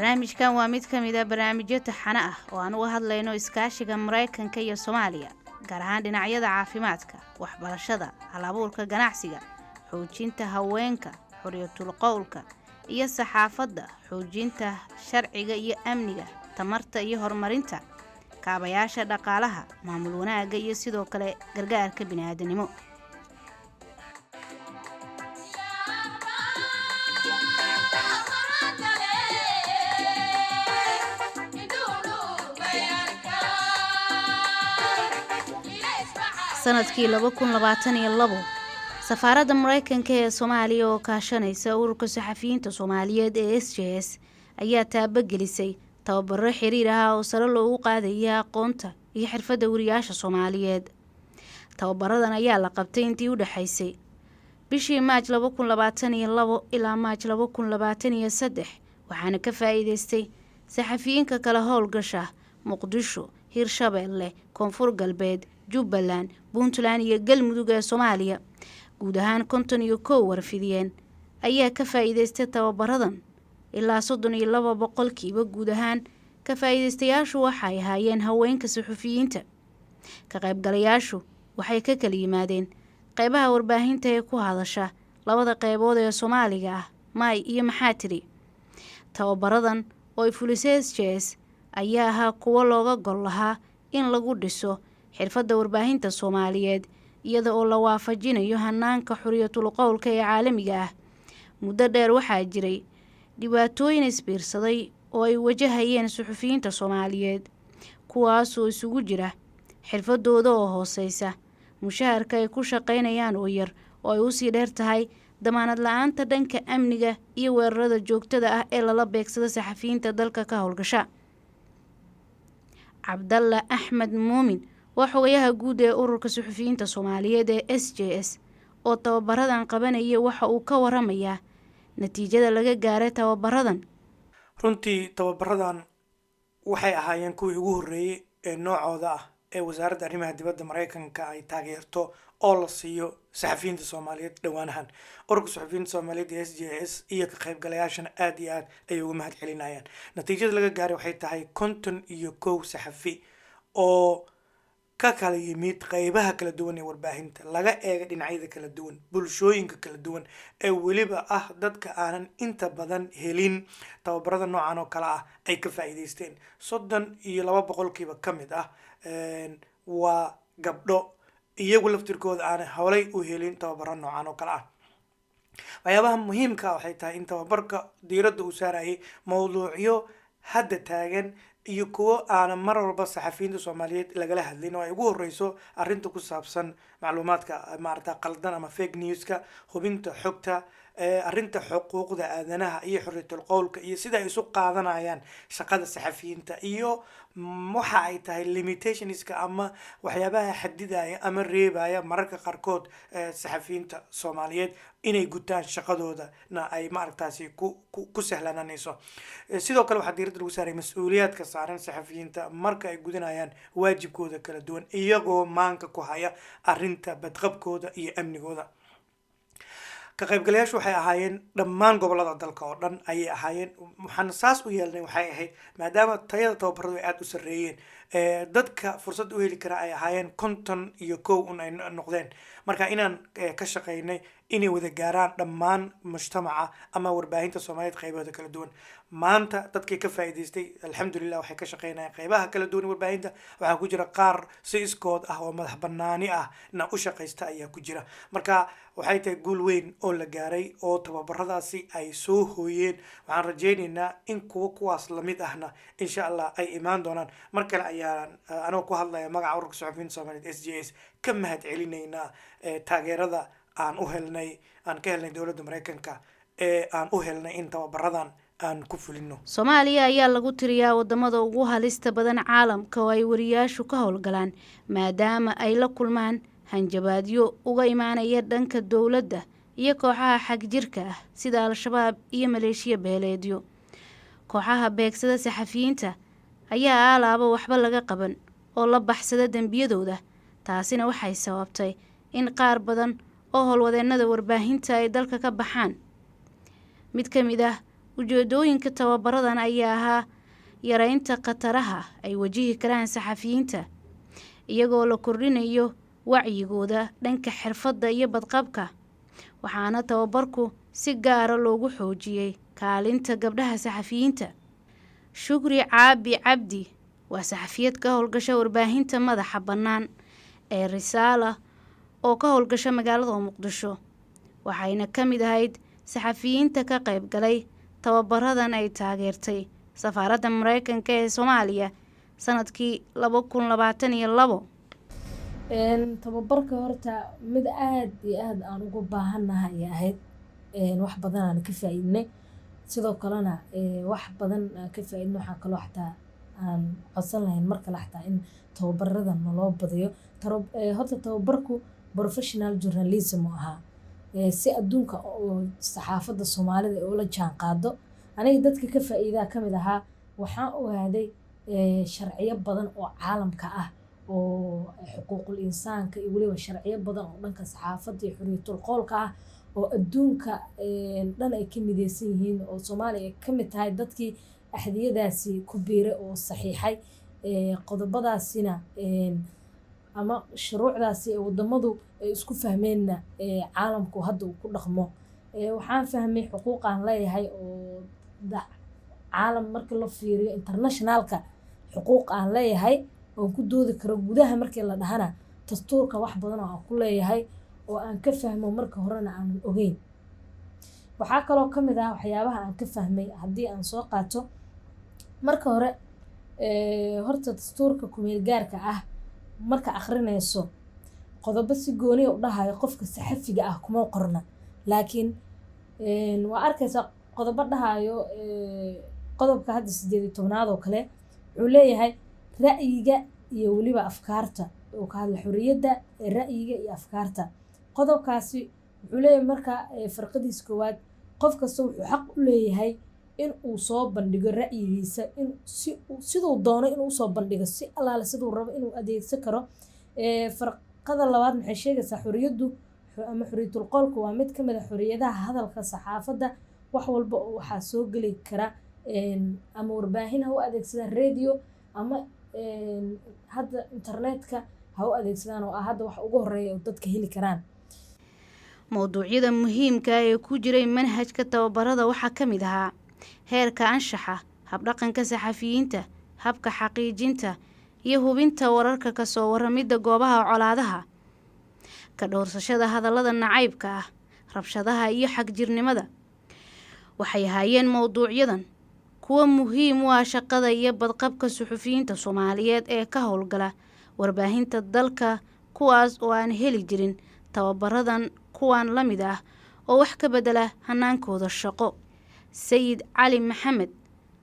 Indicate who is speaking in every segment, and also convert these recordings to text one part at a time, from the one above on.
Speaker 1: barnaamijkan waa mid ka mid ah barnaamijyo taxane ah oo aan uga hadlayno iskaashiga Mareykanka iyo Soomaaliya gaar ahaan dhinacyada caafimaadka, waxbarashada, hal-abuurka ganacsiga, xoojinta haweenka, xorriyatul qowlka iyo saxaafadda, xoojinta sharciga iyo amniga, tamarta iyo horumarinta kaabayaasha dhaqaalaha, maamul wanaagga iyo sidoo kale gargaarka bini'aadanimo. sanadkii 2022 safaaradda Mareykanka ee Soomaaliya oo kaashanaysa ururka saxafiyiinta Soomaaliyeed ee SJS ayaa taabagelisay tababaro xiriir ah oo sare loogu qaadaya aqoonta iyo xirfadda wariyaasha Soomaaliyeed. Tababaradan ayaa la qabtay intii u dhaxaysay bishii Maaj 2022 ilaa Maaj 2023 waxaana ka faa'iideystay saxafiyiinka kala howlgasha Muqdisho, Hirshabeelle, Koonfur Galbeed, Jubbaland, Puntland iyo Galmudug ee Soomaaliya. Guud ahaan 51 warfidiyeen ayaa ka faa'iideystay tababaradan. Ilaa 32% guud ahaan ka faa'iideystayaashu waxay ahaayeen haweenka saxafiyiinta. Ka qaybgalayaashu waxay ka kala yimaadeen qaybaha warbaahinta ee ku hadasha labada qaybood ee Soomaaliga ah, Maay iyo Maxaatiri. Tababaradan oo ay fulisay SJS ayaa ahaa kuwo looga gol lahaa in lagu dhiso xirfadda warbaahinta Soomaaliyeed iyada oo la waafajinayo hanaanka xorriyatul qowlka ee caalamiga ah. Muddo dheer waxaa jiray dhibaatooyin isbiirsaday oo ay wajahayeen saxafiyiinta Soomaaliyeed, kuwaas oo isugu jira xirfadooda oo hooseysa, mushaharka ay ku shaqaynayaan oo yar oo ay u sii dheer tahay damaanad la'aanta dhanka amniga iyo weerarada joogtada ah ee lala beegsado saxafiyiinta dalka ka howlgasha. Cabdalla Axmed Muumin waa xogayaha guud ee ururka saxafiyiinta Soomaaliyeed ee SJS oo tababaradan qabanaya waxa uu ka waramayaa natiijada laga gaaray tababaradan.
Speaker 2: runtii tababaradan waxay ahaayeen kuwii ugu horreeyay ee noocooda ah ee wasaaradda arrimaha dibadda Mareykanka ay taageerto oo la siiyo saxafiyiinta Soomaaliyeed dhawaanahan. ururka saxafiyiinta Soomaaliyeed ee SJS iyo ka qaybgalayaashana aad iyo aad ay uga mahad celinayaan. natiijada laga gaaray waxay tahay 51 saxafi oo ka kala yimid qaybaha kala duwan ee warbaahinta, laga eega dhinacyada kala duwan, bulshooyinka kala duwan ee weliba ah dadka aanan inta badan helin tababarada noocan oo kale ah ay ka faa'iideysteen. 32% ka mid ah waa gabdho iyagu laftirkooda aan hawlay u helin tababaro noocan oo kale ah. waxyaabaha muhiimka ah waxay tahay in tababarka diiradda uu saarayay mowduucyo hadda taagan iyo kuwo aan mar walba saxafiyiinta Soomaaliyeed lagala hadlin oo ay ugu horeyso arrinta ku saabsan macluumaadka maarta qaldan ama fake newska, hubinta xogta, arrinta xuquuqda aadanaha iyo xorriyatul qowlka iyo sida ay isu qaadanayaan shaqada saxafiyiinta iyo waxa ay tahay limitationska ama waxyaabaha xadidaya ama reebaya mararka qaarkood saxafiyiinta Soomaaliyeed inay gutaan shaqadooda na ay maaragtaasi ku sahlananayso. sidoo kale waxaa diiradda lagu saaray mas'uuliyaadka saaran saxafiyiinta marka ay gudanayaan waajibkooda kala duwan iyagoo maanka ku haya arrinta badqabkooda iyo amnigooda. ka qaybgalayaashu waxay ahaayeen dhammaan gobolada dalka oo dhan ayay ahaayeen. waxaan saas u yeelnay waxay ahayd maadaama tayada tababaradu ay aad u sarreeyeen dadka fursad u heli kara ay ahaayeen 51 un ay noqdeen. marka inaan ka shaqaynay inay wada gaaraan dhammaan mujtamaca ama warbaahinta Soomaaliyeed qaybahooda kala duwan. maanta dadkii ka faa'iideystay alxamdulillah waxay ka shaqaynayaan qaybaha kala duwan warbaahinta. waxaa ku jira qaar si iskood ah oo madax banaani ah na u shaqaysta ayaa ku jira. marka waxay tahay guul weyn oo la gaaray oo tababaradaasi ay soo hooyeen. waxaan rajaynaynaa in kuwaas lamid ahna insha Allah ay imaan doonaan. mar kale ayaan anoo ku hadlaya magaca ururka saxafiyiinta Soomaaliyeed SJS ka mahad celinaynaa taageerada aan ka helnay dowladda Mareykanka ee aan u helnay in tababaradan aan ku fulino.
Speaker 1: Soomaaliya ayaa lagu tiriyaa wadamada ugu halista badan caalamka oo ay wariyaashu ka howlgalaan maadaama ay la kulmaan hanjabaadyo uga imaanaya dhanka dowladda iyo kooxaha xag jirka ah sida Al-Shabaab iyo maleeshiya beeleedyo. kooxaha beegsada saxafiyiinta ayaa alaaba waxba laga qaban oo la baxsada dambiyadooda. taasina waxay sababtay in qaar badan oo howlwadeennada warbaahinta ay dalka ka baxaan. mid ka mid ah ujeedooyinka tababaradan ayaa ahaa yareynta khataraha ay wajihi karaan saxafiyiinta iyagoo la kordhinayo wacyigooda dhanka xirfadda iyo badqabka, waxaana tababarku si gaara loogu xoojiyey kaalinta gabdhaha saxafiyiinta. Shukri Caabi Cabdi waa saxafiyad ka howlgasha warbaahinta madaxa bannaan ee Risaala oo ka howlgasha magaalada Muqdisho, waxayna ka mid ahayd saxafiyiinta ka qayb galay tababaradan ay taageertay safaaradda Mareykanka ee Soomaaliya sanadkii 2022.
Speaker 3: tababarka horta mid aad iyo aad aan ugu baahanahay ay ahayd, wax badan aan ka faa'iidnay, sidoo kalena wax badan aan ka faa'iidno. waxaa kaloo xataa aan codsan lahayn mar kale xataa in tababaradan loo badiyo. horta tababarku professional journalism uu ahaa, si adduunka oo saxaafadda Soomaalida ay ula jaan qaado. aniga dadka ka faa'iidaa ka mid ahaa, waxaan ogaaday sharciyo badan oo caalamka ah oo xuquuqul insaanka iyo weliba sharciyo badan oo dhanka saxaafadda iyo xorriyatul qowlka ah oo adduunka dhan ay ka mideysan yihiin, oo Soomaaliya ay ka mid tahay dadkii axdiyadaasi ku biiray oo saxiixay. qodobadaasina ama shuruucdaasi ee wadamadu ay isku fahmeenna caalamku hadda uu ku dhaqmo. waxaan fahmay xuquuqaan leeyahay oo caalam markii la fiiriyo internationalka xuquuq aan leeyahay oo ku doodi karo. gudaha markii la dhahana dastuurka wax badan oo aan ku leeyahay oo aan ka fahmo marka horena aanan ogeyn. waxaa kaloo ka mid ah waxyaabaha aan ka fahmay haddii aan soo qaato. marka hore horta dastuurka kumeel gaarka ah marka akhrinayso qodobo si gooni u dhahayo qofka saxafiga ah kuma qorna, laakiin waa arkaysa qodobo dhahayo qodobka hadda 18aad oo kale wuxuu leeyahay ra'yiga iyo weliba afkaarta, oo ka hadla xorriyadda ra'yiga iyo afkaarta. qodobkaasi wuxuu leeyahay marka farqadiisa koowaad qof kasta wuxuu xaq u leeyahay in uu soo bandhigo ra'yigiisa, in siduu doono inuu soo bandhigo, si allaale siduu rabo inuu adeegsan karo. farqada labaad maxay sheegaysaa xorriyaddu ama xorriyatul qowlku waa mid ka mid ah xorriyadaha hadalka saxaafadda. wax walba oo waxaa soo geli kara ama warbaahin ha u adeegsadaan radio ama hadda internetka ha u adeegsadaan, oo ah hadda wax ugu horeeya oo dadka heli karaan.
Speaker 1: mowduucyada muhiimka ee ku jiray manhajka tababarada waxaa ka mid ahaa heerka anshaxa, habdhaqanka saxafiyiinta, habka xaqiijinta iyo hubinta wararka kasoo waramidda goobaha colaadaha, ka dhowrsashada hadallada nacaybka ah, rabshadaha iyo xagjirnimada. waxay ahaayeen mowduucyadan kuwa muhiim u ah shaqada iyo badqabka suxufiyiinta Soomaaliyeed ee ka howlgala warbaahinta dalka, kuwaas oo aan heli jirin tababaradan kuwan la mid ah oo wax ka bedela hanaankooda shaqo. Sayid Cali Maxamed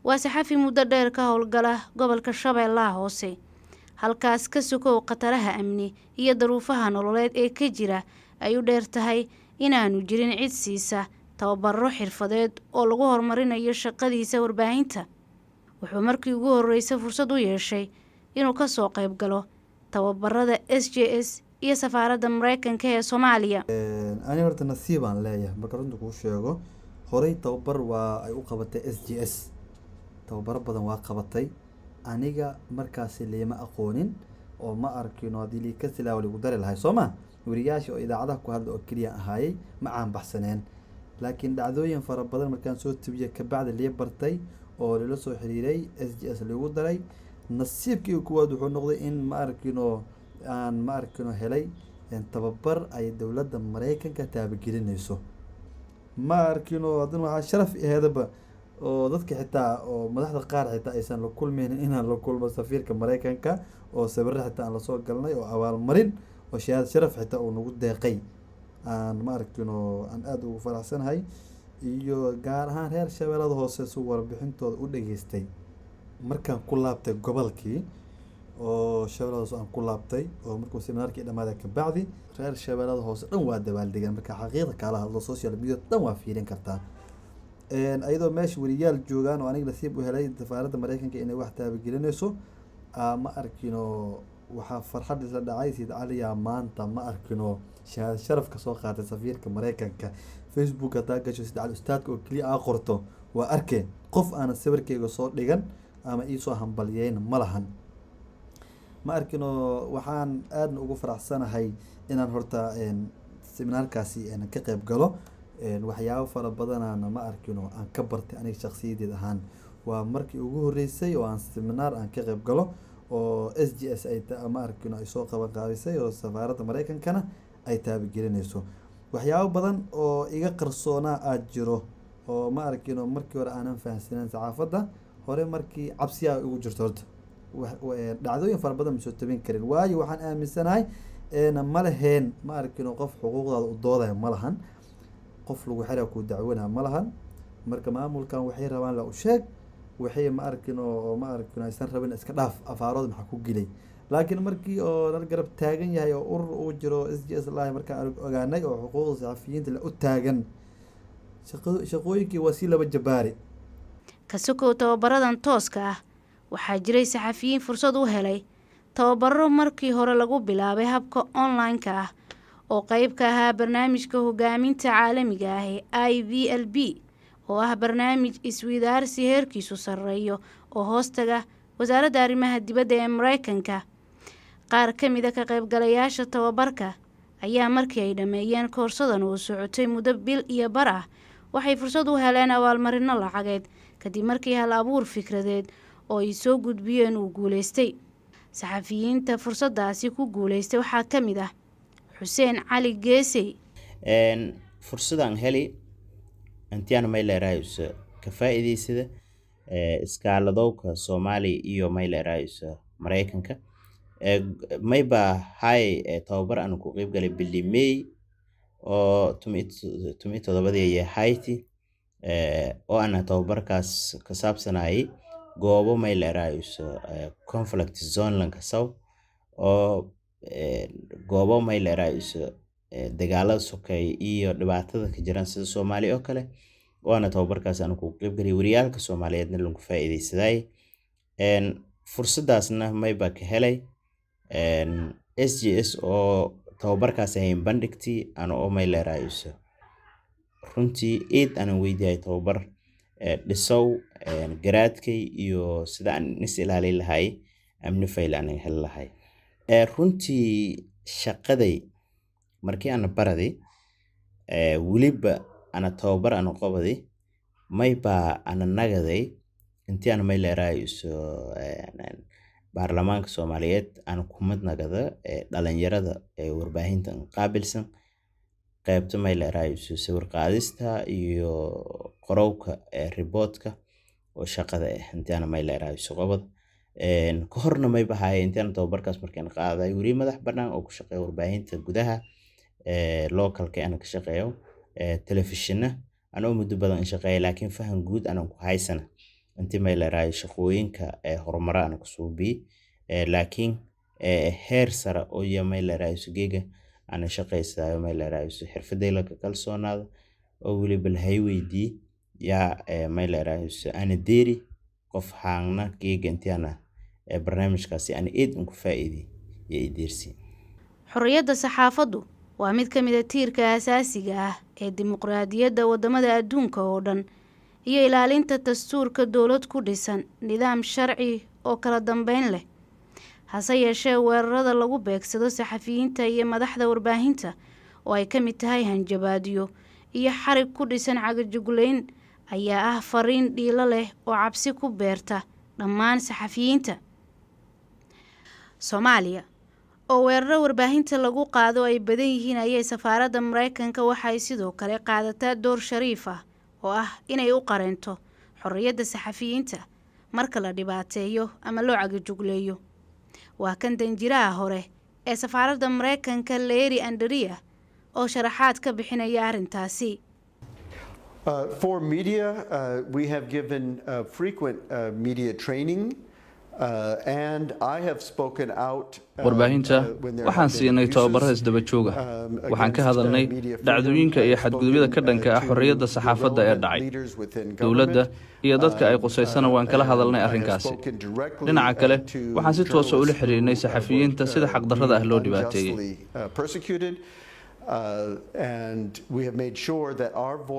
Speaker 1: waa saxafi muddo dheer ka howlgala gobolka Shabeellaha Hoose, halkaas ka sukow khataraha amni iyo daruufaha nololeed ee ka jira ay u dheer tahay inaanu jirin cid siisa tababaro xirfadeed oo lagu horumarinayo shaqadiisa warbaahinta. wuxuu markii ugu horeysay fursad u yeeshay inuu ka soo qayb galo tababarada SJS iyo safaaradda Mareykanka ee Soomaaliya.
Speaker 4: ani horta nasiibaan leeyahay marka runta kuu sheego. horey tababar waa ay u qabatay SJS, tababaro badan waa qabatay. aniga markaasi leema aqoonin oo ma arkin haddii lii ka silaa wali ugu dari lahay sooma wariyaasha oo idaacadaha ku hadla oo keliya ahaayay ma caan baxsaneen. laakiin dhacdooyin fara badan markaan soo tibiyay kabacdi lee bartay oo lala soo xiriiray SJS lagu daray. nasiibkii kuwaad wuxuu noqday in ma arkino helay tababar ay dowladda Mareykanka taabagelinayso. ma arkino haddana waxaa sharaf aheedaba oo dadka xitaa oo madaxda qaar xitaa aysan la kulmaynin inaan la kulmo safiirka Mareykanka oo sawirro xitaa aan lasoo galnay oo abaalmarin oo shahaad sharaf xitaa uu nagu deeqay. aan ma arkino aan aad ugu faraxsanahay, iyo gaar ahaan reer Shabeellada Hoose soo warbixintooda u dhageystay markaan ku laabtay gobolkii oo Shabeellada Hoose aan ku laabtay oo markuu seminaarkii dhamaaday ka bacdi reer Shabeellada Hoose dhan waa dabaaldegan. marka xaqiiqda kala hadlo social media dhan waa fiirin kartaa. ayadoo meesha wariyaal joogaan oo aniga nasiib u helay safaaradda Mareykanka inay wax taabagelinayso ma arkino waxaa farxad isla dhacay Sayid Cali yaa maanta ma arkino shahaado sharaf ka soo qaatay safiirka Mareykanka Facebook hadaa gasho Sayid Cali ustaadka oo kaliya aa qorto waa arkeen qof aan sawirkeyga soo dhigan ama ii soo hambalyeyn ma lahan ma arkino waxaan aad ugu faraxsanahay inaan horta seminaarkaasi ka qayb galo waxyaabo fara badan ma arkino aan ka bartay aniga shakhsiyadeed ahaan waa markii ugu horeysay oo aan seminar aan ka qayb galo oo SGS ay ma arkino ay soo qaban qaabisay oo safaaradda Mareykankana ay taabagelinayso waxyaabo badan oo iga qarsoona aad jiro oo ma arkino markii hore aanan fahansanin saxaafadda hore markii cabsiya ugu jirto horta dhacdooyin fara badan soo tabin karin waayo waxaan aaminsanahay ma lahayn ma arkino qof xuquuqdaada u doodaya ma lahan qof lagu xiraa ku dacwanaa ma lahan marka maamulkan waxay rabaan la u sheeg waxay ma arkino aysan rabin iska dhaaf afaarood maxaa ku gilay laakiin markii oo dad garab taagan yahay oo urur uu jiro SGS lahay markaan ogaanay oo xuquuqda saxafiyiinta la u taagan shaqooyinkii waa si laba jabaari
Speaker 1: ka sokow tababaradan tooska ah waxaa jiray saxafiyiin fursad u helay tababaro markii hore lagu bilaabay habka online-ka ah oo qayb ka ahaa barnaamijka hogaaminta caalamiga ah ee IVLB oo ah barnaamij isweydaarsi heerkiisu sarreeyo oo hoostaga wasaaradda arrimaha dibadda ee Mareykanka qaar ka mid ah ka qaybgalayaasha tababarka ayaa markii ay dhameeyeen koorsadan oo socotay muddo bil iyo bar ah waxay fursad u heleen abaalmarino lacageed kadib markii hal abuur fikradeed oo ay soo gudbiyeen uu guuleystay saxafiyiinta fursadaasi ku guuleystay waxaa ka mid ah Xuseen Cali Geesey
Speaker 5: fursadan heli intiana mayleerayso ka faa'iideysada iskaaladowka Soomaaliya iyo mayleerayso Mareykanka mayba hay tababar aan ku qayb galay bili May oo 2017 Haiti oo ana tababarkaas ka saabsanayay goobo mayleerayso conflict zone lanka saw oo goobo mayleerayso dagaalada sokay iyo dhibaatada ka jiraan sida Soomaaliya oo kale waana tababarkaas aan ku qayb galay wariyaalka Soomaaliyeedna lagu faa'iideysaday fursadaasna mayba ka helay SGS oo tababarkaas ay bandhigtay ana oo mayleerayso runtii aan weydiiyay tababar dhisow garaadkay iyo sida aan is ilaalin lahay amni faylaan hel lahay runtii shaqaday markii aan baraday waliba ana tababar aan qabaday mayba ana nagaday intii aan mayleerayso baarlamaanka Soomaaliyeed aan ku madnagada dhalinyarada warbaahinta qaabilsan qaybta mayleerayso sawir qaadista iyo qorowka reportka oo shaqada intii aan mayleerayso qabad ka horna mayba hay intii aan tababarkaas markaan qaaday wari madax banaan oo ku shaqeeyo warbaahinta gudaha localka aan ka shaqeeyo telefishinna ana muddo badan shaqeeyay laakiin faham guud aan ku haysana intii mayleerayso shaqooyinka horumar aan ku suubi laakiin heer sare oo mayleerayso geega ana shaqeysaayo mayleerayso xirfadeyla ka kalsoonaada oo waliba la hayweydii yaa mayleerayso ana deeri qof haangna geega intii ana barnaamijkaasi aan ku faa'iiday iyo idirsi
Speaker 1: xorriyadda saxaafaddu waa mid ka mid ah tiirka asaasiga ah ee dimuqraadiyadda wadamada adduunka oo dhan iyo ilaalinta dastuurka dowlad ku dhisan nidaam sharci oo kala dambeyn leh hase yeeshee weerarada lagu beegsado saxafiyiinta iyo madaxda warbaahinta oo ay ka mid tahay hanjabaadyo iyo xarig ku dhisan cagajugleyn ayaa ah fariin dhiilo leh oo cabsi ku beerta dhammaan saxafiyiinta Soomaaliya oo weeraro warbaahinta lagu qaado ay badan yihiin ayay safaaradda Mareykanka waxay sidoo kale qaadataa door shariif ah oo ah inay u qareento xorriyadda saxafiyiinta marka la dhibaateeyo ama loo cagajugleeyo waa kan danjiraha hore ee safaaradda Mareykanka Larry Andrea oo sharaxaad ka bixinaya arrintaasi
Speaker 6: For media, we have given frequent media training warbaahinta waxaan siinay tababaro isdaba joog ah waxaan ka hadalnay dhacdooyinka iyo xadgudubyada ka dhanka ah xorriyadda saxaafadda ee dhacay dowladda iyo dadka ay qusaysana waan kala hadalnay arrinkaasi dhinaca kale waxaan si toosa ula xiriirnay saxafiyiinta sida xaqdarrada ah loo dhibaateeyey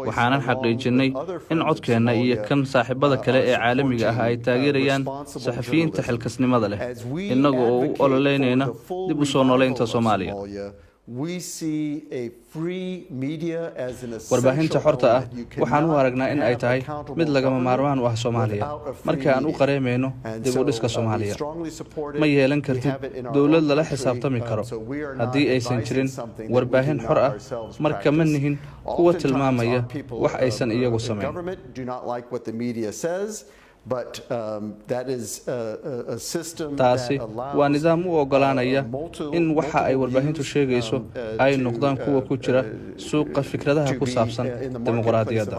Speaker 6: waxaanan xaqiijinay in codkeenna iyo kan saaxiibada kale ee caalamiga ah ay taageerayaan saxafiyiinta xilkasnimada leh innaga oo u ololeynayna dib u soo noolaynta Soomaaliya warbaahinta xorta ah waxaan u aragnaa in ay tahay mid lagama maarmaan u ah Soomaaliya marka aan u qareemayno dib u dhiska Soomaaliya ma yeelan kartid dowlad lala xisaabtami karo haddii aysan jirin warbaahin xor ah marka ma nihin kuwa tilmaamaya wax aysan iyagu samayn taasi waa nidaam u ogolaanaya in waxa ay warbaahintu sheegayso ay noqdaan kuwa ku jira suuqa fikradaha ku saabsan dimuqraadiyadda